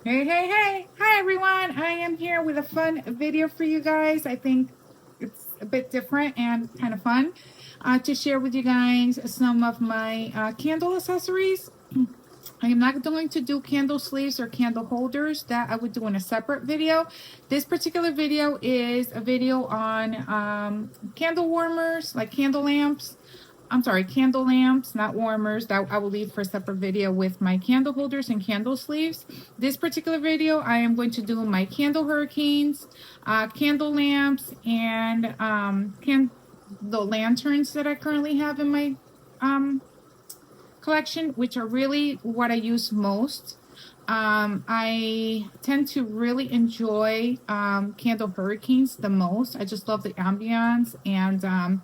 Hey, hey, hey. Hi, everyone. I am here with a fun video for you guys. I think it's a bit different and kind of fun to share with you guys some of my candle accessories. I am not going to do candle sleeves or candle holders. That I would do in a separate video. This particular video is a video on candle warmers, like candle lamps. I'm sorry, candle lamps, not warmers. That I will leave for a separate video with my candle holders and candle sleeves. This particular video, I am going to do my candle hurricanes, candle lamps, and the lanterns that I currently have in my collection, which are really what I use most. I tend to really enjoy candle hurricanes the most. I just love the ambiance, and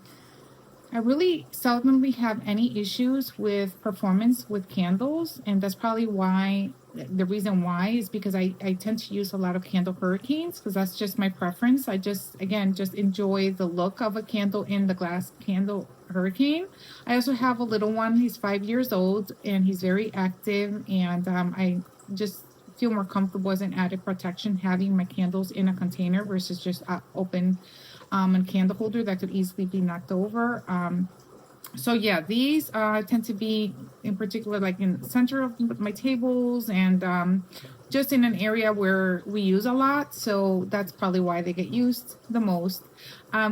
I really seldomly have any issues with performance with candles, and that's probably why. The reason why is because I tend to use a lot of candle hurricanes because that's just my preference. I just, again, just enjoy the look of a candle in the glass candle hurricane. I also have a little one. He's 5 years old and he's very active, and I just feel more comfortable as an added protection having my candles in a container versus just open a candle holder that could easily be knocked over. So yeah, these tend to be in particular like in the center of my tables and just in an area where we use a lot. So that's probably why they get used the most.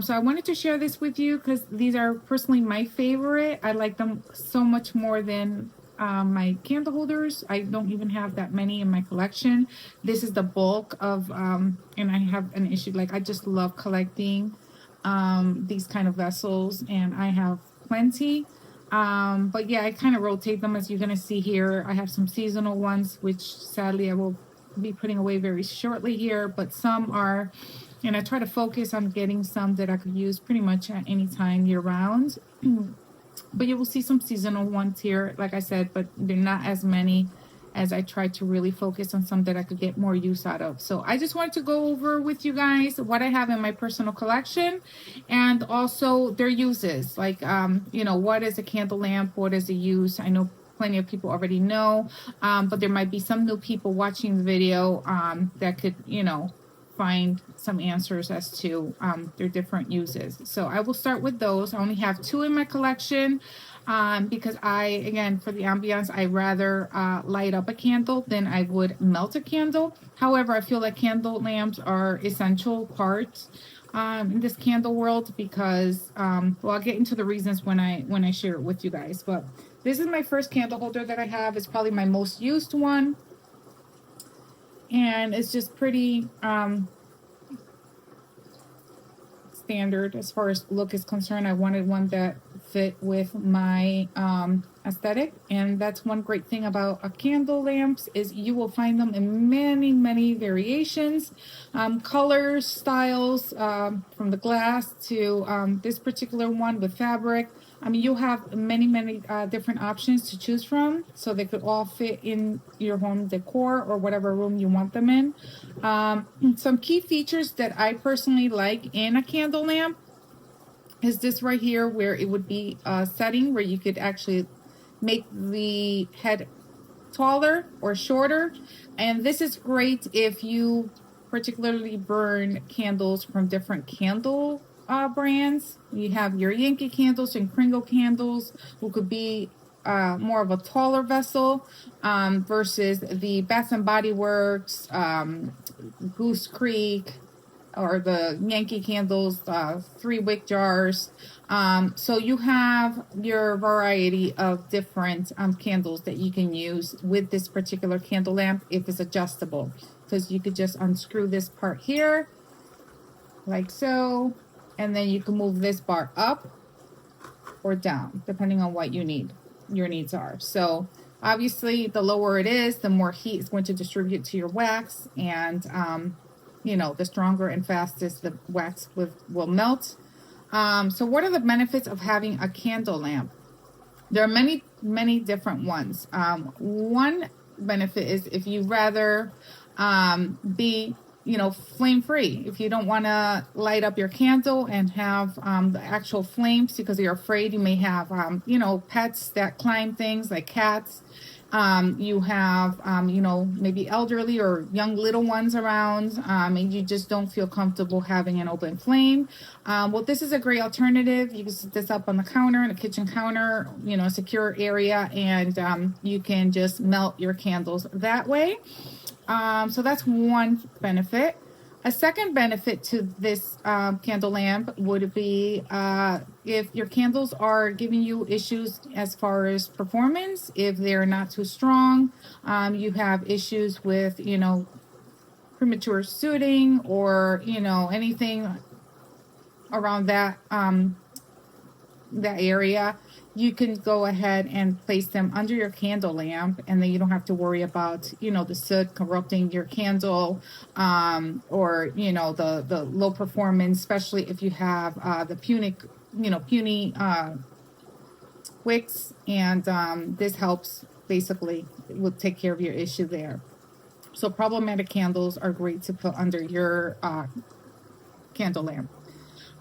So I wanted to share this with you because these are personally my favorite. I like them so much more than my candle holders. I don't even have that many in my collection. This is the bulk of, and I have an issue, like I just love collecting these kind of vessels, and I have plenty. But yeah, I kind of rotate them as you're gonna see here. I have some seasonal ones, which sadly I will be putting away very shortly here, but some are, and I try to focus on getting some that I could use pretty much at any time year round. But you will see some seasonal ones here, like I said, but they're not as many as I try to really focus on some that I could get more use out of. So I just wanted to go over with you guys what I have in my personal collection and also their uses. Like, what is a candle lamp? What is it used? I know plenty of people already know, but there might be some new people watching the video that could, find some answers as to their different uses. So I will start with those. I only have two in my collection because again, for the ambiance, I rather light up a candle than I would melt a candle. However, I feel like candle lamps are essential parts in this candle world because, well, I'll get into the reasons when I share it with you guys. But this is my first candle holder that I have. It's probably my most used one. And it's just pretty standard as far as look is concerned. I wanted one that fit with my aesthetic, and that's one great thing about a candle lamps is you will find them in many variations, colors, styles, from the glass to this particular one with fabric. I mean, you'll have many different options to choose from, so they could all fit in your home decor or whatever room you want them in. Some key features that I personally like in a candle lamp is this right here, where it would be a setting where you could actually make the head taller or shorter. And this is great if you particularly burn candles from different candle brands. You have your Yankee candles and Kringle candles, who could be more of a taller vessel versus the Bath and Body Works, Goose Creek, or the Yankee candles, 3-wick jars. So you have your variety of different candles that you can use with this particular candle lamp if it's adjustable. Because you could just unscrew this part here, like so, and then you can move this bar up or down, depending on what your needs are. So obviously, the lower it is, the more heat is going to distribute to your wax, and the stronger and fastest the wax will melt. So what are the benefits of having a candle lamp? There are many different ones. One benefit is if you rather be flame free, if you don't want to light up your candle and have the actual flames because you're afraid you may have pets that climb things like cats You have, you know, maybe elderly or young little ones around, and you just don't feel comfortable having an open flame. Well, this is a great alternative. You can set this up on the counter, in a kitchen counter, you know, a secure area, and you can just melt your candles that way. So that's one benefit. A second benefit to this candle lamp would be if your candles are giving you issues as far as performance, if they're not too strong, you have issues with, you know, premature sooting or, you know, anything around that area, you can go ahead and place them under your candle lamp, and then you don't have to worry about, you know, the soot corrupting your candle, or, you know, the low performance, especially if you have the puny wicks, and this helps basically will take care of your issue there. So problematic candles are great to put under your candle lamp.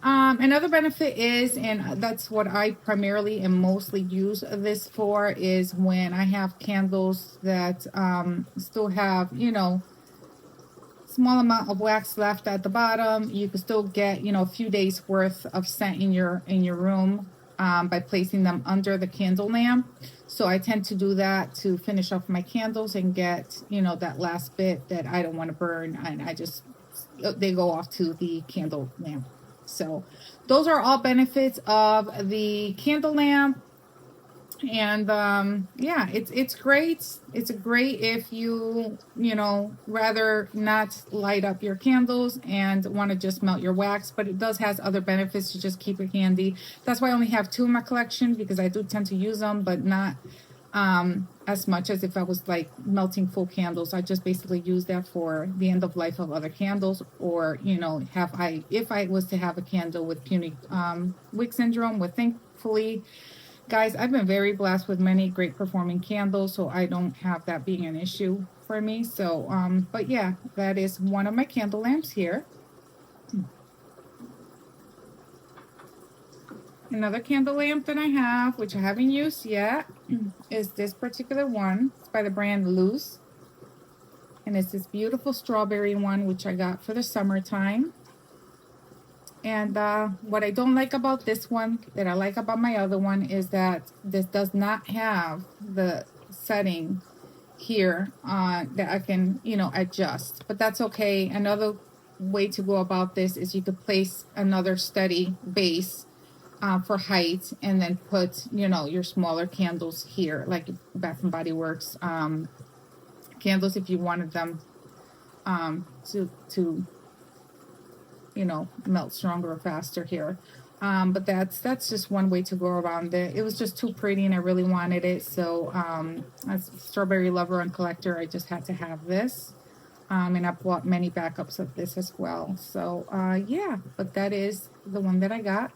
Another benefit is, and that's what I primarily and mostly use this for, is when I have candles that still have, you know, small amount of wax left at the bottom. You can still get, you know, a few days worth of scent in your room by placing them under the candle lamp. So I tend to do that to finish off my candles and get, you know, that last bit that I don't want to burn, and I just they go off to the candle lamp. So those are all benefits of the candle lamp. And yeah, it's great. It's great if you know, rather not light up your candles and want to just melt your wax, but it does has other benefits to just keep it handy. That's why I only have two in my collection, because I do tend to use them, but not as much as if I was like melting full candles. I just basically use that for the end of life of other candles, or, you know, if I was to have a candle with puny wick syndrome, with thankfully, guys, I've been very blessed with many great performing candles, so I don't have that being an issue for me. So but yeah, that is one of my candle lamps here. Another candle lamp that I have, which I haven't used yet, is this particular one. It's by the brand Loose. And it's this beautiful strawberry one, which I got for the summertime. And what I don't like about this one, that I like about my other one, is that this does not have the setting here that I can, you know, adjust. But that's okay. Another way to go about this is you could place another steady base for height, and then put, you know, your smaller candles here, like Bath and Body Works candles, if you wanted them to you know, melt stronger or faster here. But that's just one way to go around it. It was just too pretty, and I really wanted it. So as a strawberry lover and collector, I just had to have this. And I bought many backups of this as well. So yeah, but that is the one that I got.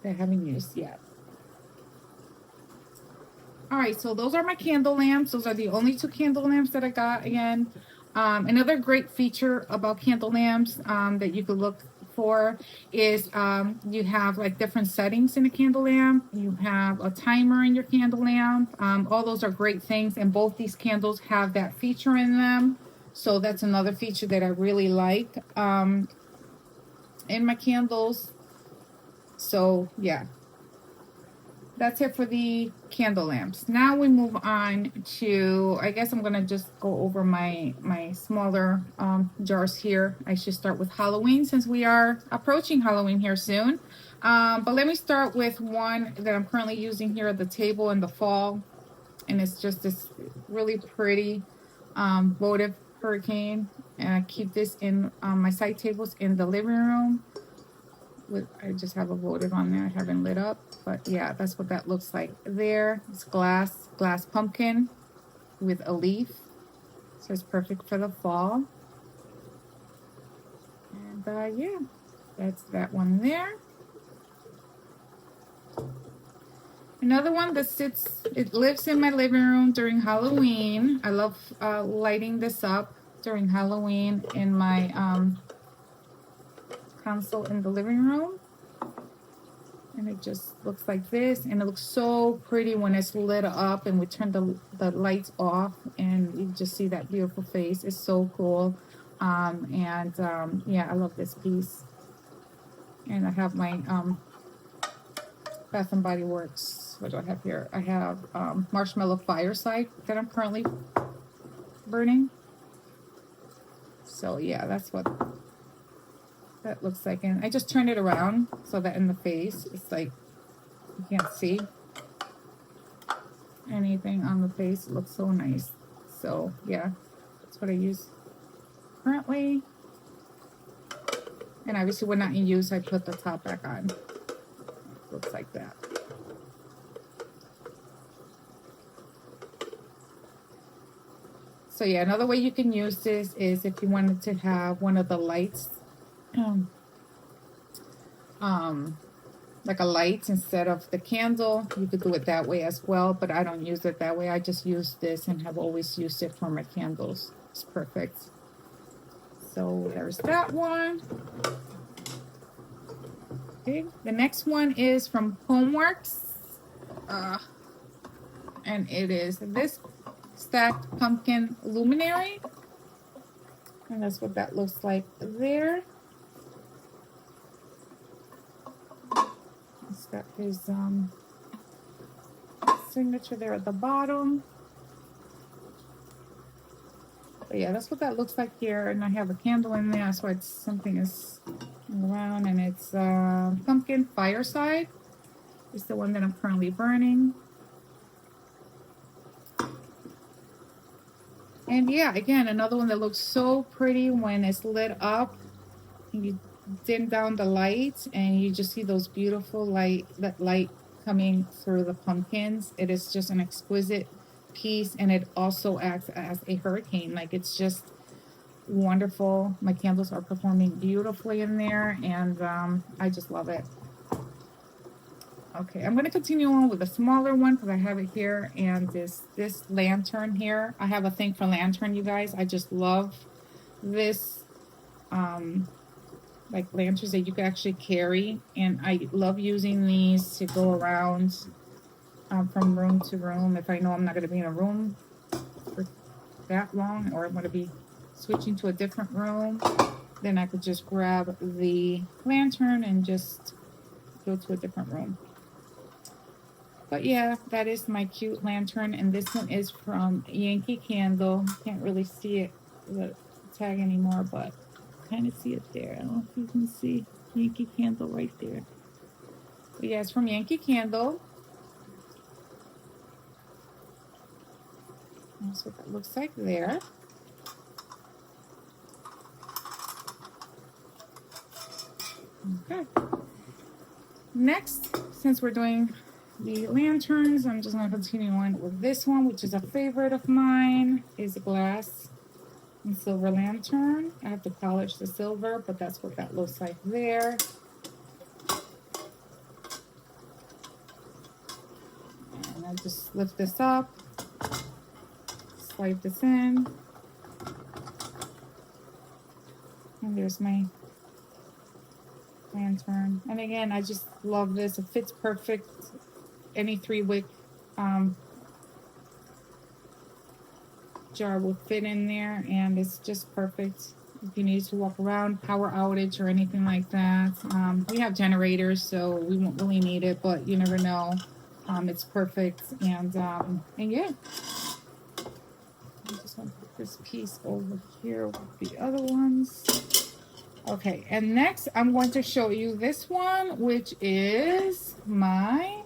I haven't used yet. All right, so those are my candle lamps. Those are the only two candle lamps that I got. Again, another great feature about candle lamps that you could look for is you have like different settings in a candle lamp. You have a timer in your candle lamp. All those are great things, and both these candles have that feature in them. So that's another feature that I really like in my candles. So yeah, that's it for the candle lamps. Now we move on to, I guess I'm gonna just go over my smaller jars here. I should start with Halloween, since we are approaching Halloween here soon. But let me start with one that I'm currently using here at the table in the fall, and it's just this really pretty votive hurricane, and I keep this in my side tables in the living room. I just have a votive on there. I haven't lit up, but yeah, that's what that looks like there. It's glass pumpkin with a leaf, so it's perfect for the fall. And yeah, that's that one there. Another one that it lives in my living room during Halloween. I love lighting this up during Halloween in my console in the living room. And it just looks like this, and it looks so pretty when it's lit up and we turn the lights off and you just see that beautiful face. It's so cool. Yeah, I love this piece. And I have my Bath and Body Works. What do I have here? I have Marshmallow Fireside that I'm currently burning. So yeah, that's what that looks like. And I just turned it around so that in the face it's like you can't see anything on the face. It looks so nice. So yeah, that's what I use currently. And obviously when not in use, I put the top back on. It looks like that. So yeah, another way you can use this is if you wanted to have one of the lights, like a light instead of the candle, you could do it that way as well, but I don't use it that way. I just use this and have always used it for my candles. It's perfect. So there's that one. Okay, the next one is from Homeworks. And it is this stacked pumpkin luminary. And that's what that looks like there. It's got his signature there at the bottom. But yeah, that's what that looks like here. And I have a candle in there, so it's something is around, and it's Pumpkin Fireside. It's the one that I'm currently burning. And yeah, again, another one that looks so pretty when it's lit up. You dim down the light and you just see those beautiful that light coming through the pumpkins. It is just an exquisite piece, and it also acts as a hurricane. Like, it's just wonderful. My candles are performing beautifully in there, and I just love it. Okay, I'm going to continue on with a smaller one because I have it here, and this lantern here. I have a thing for lantern, you guys. I just love this like lanterns that you can actually carry, and I love using these to go around from room to room. If I know I'm not going to be in a room for that long, or I'm going to be switching to a different room, then I could just grab the lantern and just go to a different room. But yeah, that is my cute lantern, and this one is from Yankee Candle. Can't really see it, the tag anymore, but kind of see it there. I don't know if you can see Yankee Candle right there. But yeah, it's from Yankee Candle. That's what that looks like there. Okay. Next, since we're doing the lanterns, I'm just going to continue on with this one, which is a favorite of mine, is a glass and silver lantern. I have to polish the silver, but that's what that looks like there. And I just lift this up, slide this in, and there's my lantern. And again, I just love this. It fits perfect. Any 3-wick jar will fit in there, and it's just perfect if you need to walk around, power outage or anything like that. We have generators, so we won't really need it, but you never know. It's perfect. And yeah, I just want to put this piece over here with the other ones. Okay, and next I'm going to show you this one, which is my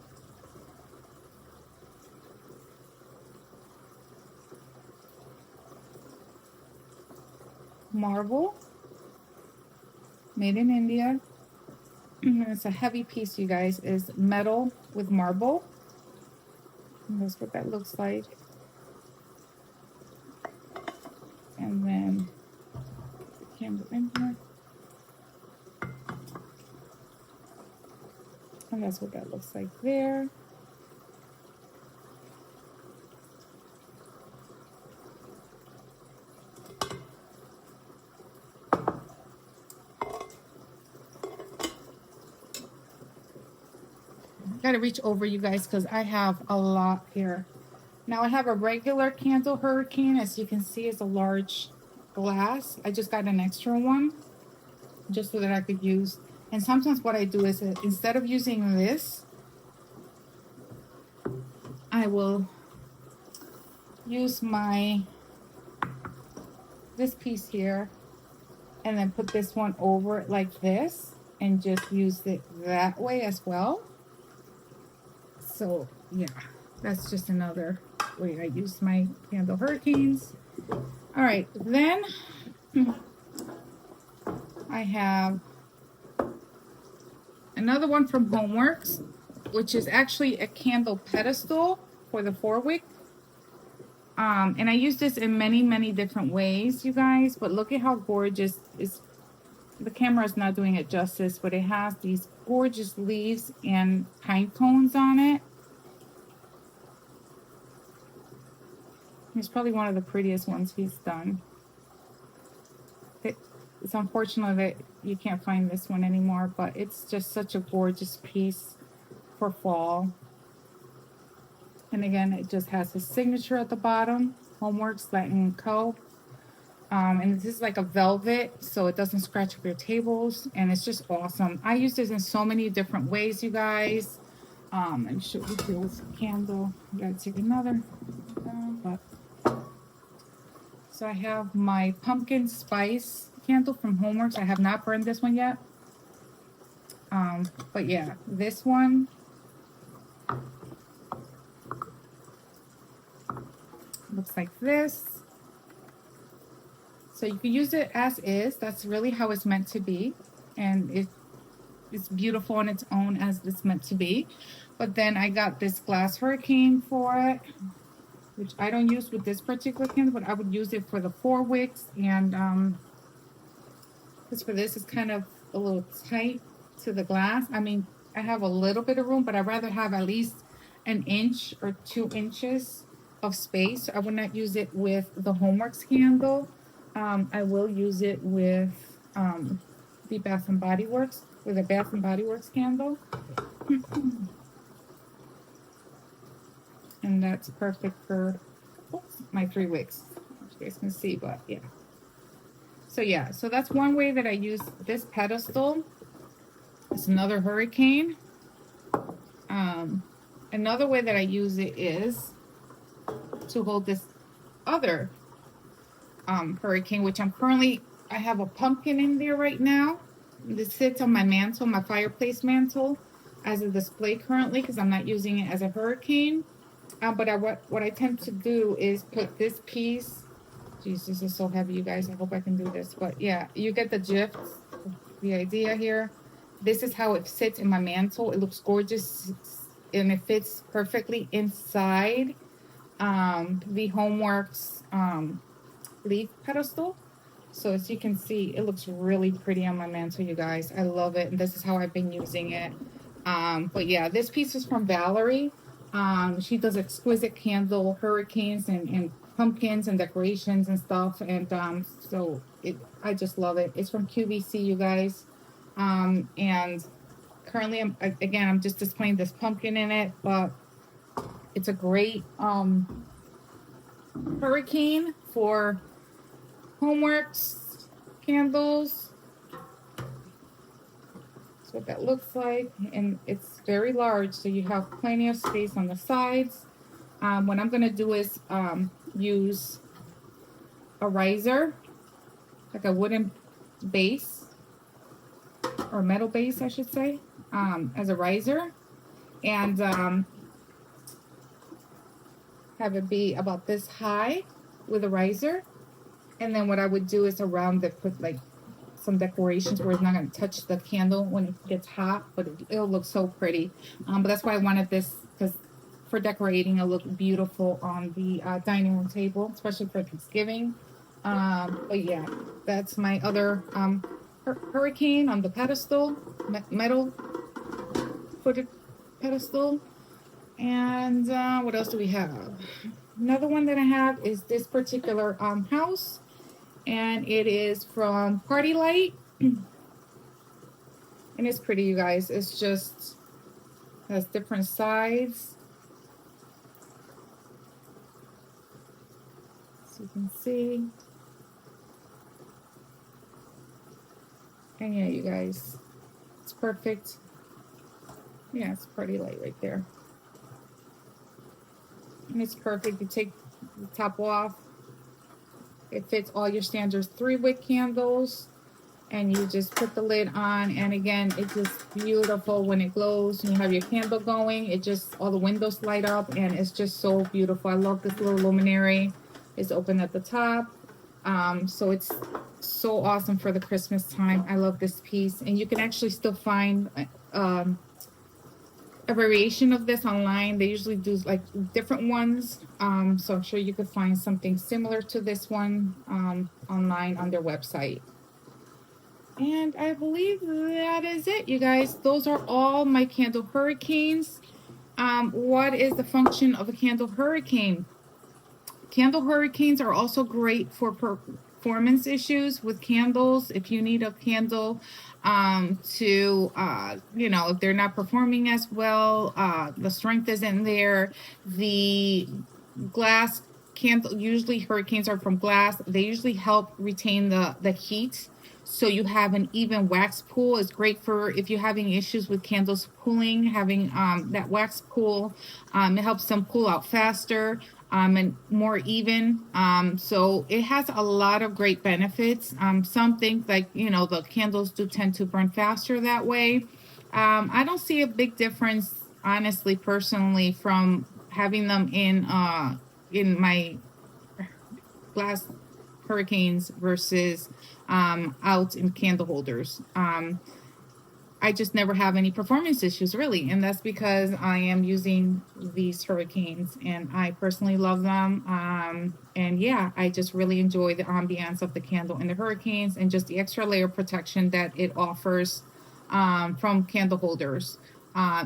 marble, made in India. It's a heavy piece, you guys. It's metal with marble. And that's what that looks like. And then the candle in here. And that's what that looks like there. gotta reach over, you guys, because I have a lot here. Now I have a regular candle hurricane. As you can see, it's a large glass. I just got an extra one just so that I could use. And sometimes what I do is instead of using this, I will use this piece here and then put this one over it like this and just use it that way as well. So yeah, that's just another way I use my candle hurricanes. All right, then I have another one from Homeworks, which is actually a candle pedestal for the 4-wick. And I use this in many, many different ways, you guys, but look at how gorgeous the camera is not doing it justice, but it has these gorgeous leaves and pine cones on it. It's probably one of the prettiest ones he's done. It's unfortunate that you can't find this one anymore, but it's just such a gorgeous piece for fall. And again, it just has his signature at the bottom, Homeworks Latin Co. And this is like a velvet, so it doesn't scratch up your tables, and it's just awesome. I use this in so many different ways, you guys. And show you this candle. I gotta take another. So I have my pumpkin spice candle from Homeworks. I have not burned this one yet. But yeah, this one looks like this. So you can use it as is. That's really how it's meant to be. And it's beautiful on its own as it's meant to be. But then I got this glass hurricane for it, which I don't use with this particular candle, but I would use it for the 4 wicks. And because for this, it's kind of a little tight to the glass. I mean, I have a little bit of room, but I'd rather have at least an inch or 2 inches of space. So I would not use it with the Homeworks candle. I will use it with the Bath and Body Works, with a Bath and Body Works candle. And that's perfect for my 3 wicks. You guys can see, but yeah. So yeah, so that's one way that I use this pedestal. It's another hurricane. Another way that I use it is to hold this other hurricane, which I have a pumpkin in there right now. This sits on my mantle, my fireplace mantle, as a display currently because I'm not using it as a hurricane. But what I tend to do is put this piece. Jeez, this is so heavy, you guys. I hope I can do this. But yeah, you get the gist, the idea here. This is how it sits in my mantle. It looks gorgeous, and it fits perfectly inside the Homeworks leaf pedestal. So as you can see, it looks really pretty on my mantle, you guys. I love it, and this is how I've been using it. But yeah, this piece is from Valerie. She does exquisite candle hurricanes and pumpkins and decorations and stuff, and so I just love it. It's from QVC, you guys. And currently I'm just displaying this pumpkin in it, but it's a great hurricane for Homeworks candles. That's what that looks like, and it's very large, so you have plenty of space on the sides. What I'm gonna do is use a riser, like a wooden base or metal base, I should say, as a riser, and have it be about this high with a riser. And then what I would do is around it put like some decorations where it's not going to touch the candle when it gets hot, but it'll look so pretty. But that's why I wanted this, because for decorating, it'll look beautiful on the dining room table, especially for Thanksgiving. But yeah, that's my other hurricane on the pedestal, metal footed pedestal. And what else do we have? Another one that I have is this particular house, and it is from Party Light, and it's pretty, you guys. It's just Has different sides. So you can see. And yeah, you guys, it's perfect. Yeah, it's pretty light right there. And it's perfect. You take the top off. It fits all your standard 3-wick candles. And you just put the lid on, and again, it's just beautiful when it glows and you have your candle going. It just, all the windows light up, and it's just so beautiful. I love this little luminary. It's open at the top. So it's so awesome for the Christmas time. I love this piece, and you can actually still find a variation of this online. They usually do like different ones. So I'm sure you could find something similar to this one online on their website. And I believe that is it, you guys. Those are all my candle hurricanes. What is the function of a candle hurricane? Candle hurricanes are also great for performance issues with candles. If you need a candle to, if they're not performing as well, the strength isn't there, the glass candle, usually hurricanes are from glass. They usually help retain the heat. So you have an even wax pool. Is great for if you're having issues with candles cooling, having that wax pool. It helps them cool out faster and more even. So it has a lot of great benefits. Some think like, the candles do tend to burn faster that way. I don't see a big difference, honestly, personally, from having them in my glass hurricanes versus out in candle holders. I just never have any performance issues, really, and that's because I am using these hurricanes and I personally love them. And yeah, I just really enjoy the ambiance of the candle in the hurricanes and just the extra layer of protection that it offers from candle holders.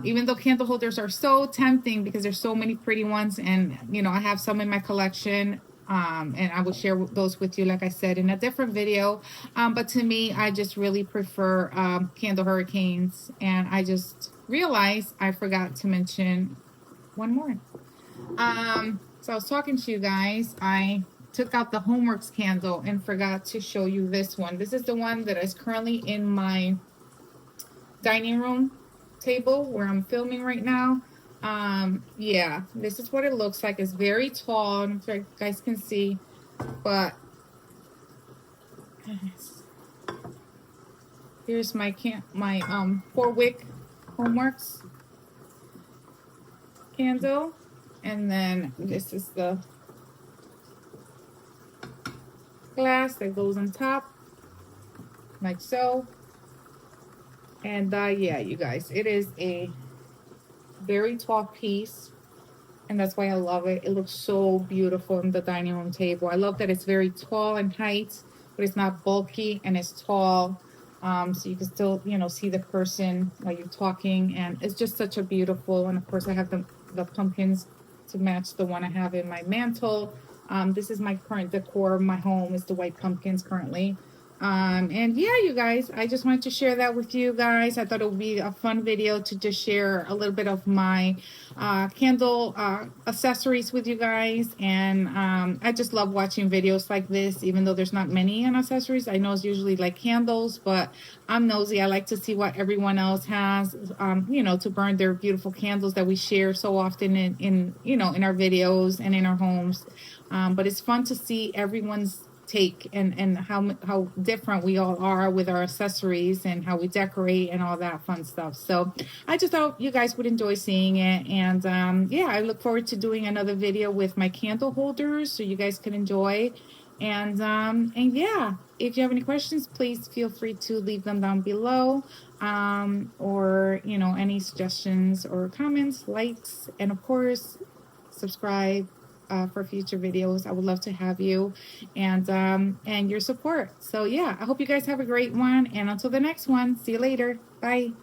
Even though candle holders are so tempting because there's so many pretty ones, and I have some in my collection, and I will share those with you, like I said, in a different video. But to me, I just really prefer candle hurricanes. And I just realized I forgot to mention one more. So I was talking to you guys. I took out the Homeworks candle and forgot to show you this one. This is the one that is currently in my dining room table where I'm filming right now. Yeah, this is what it looks like. It's very tall. I don't know if you guys can see, but here's my 4-wick Homeworks candle, and then this is the glass that goes on top, like so. And yeah, you guys, it is a very tall piece, and that's why I love it. It looks so beautiful in the dining room table. I love that it's very tall in height, but it's not bulky, and it's tall, so you can still see the person while you're talking, and it's just such a beautiful. And of course I have the pumpkins to match the one I have in my mantle. This is my current decor of my home, is the white pumpkins currently. And yeah, you guys, I just wanted to share that with you guys. I thought it would be a fun video to just share a little bit of my candle accessories with you guys. And I just love watching videos like this, even though there's not many on accessories. I know it's usually like candles, but I'm nosy. I like to see what everyone else has, to burn their beautiful candles that we share so often in our videos and in our homes. But it's fun to see everyone's take and how different we all are with our accessories and how we decorate and all that fun stuff. So I just thought you guys would enjoy seeing it. And yeah, I look forward to doing another video with my candle holders so you guys can enjoy. And yeah, if you have any questions, please feel free to leave them down below, or any suggestions or comments, likes, and of course subscribe for future videos. I would love to have you and your support. So yeah, I hope you guys have a great one, and until the next one, see you later. Bye.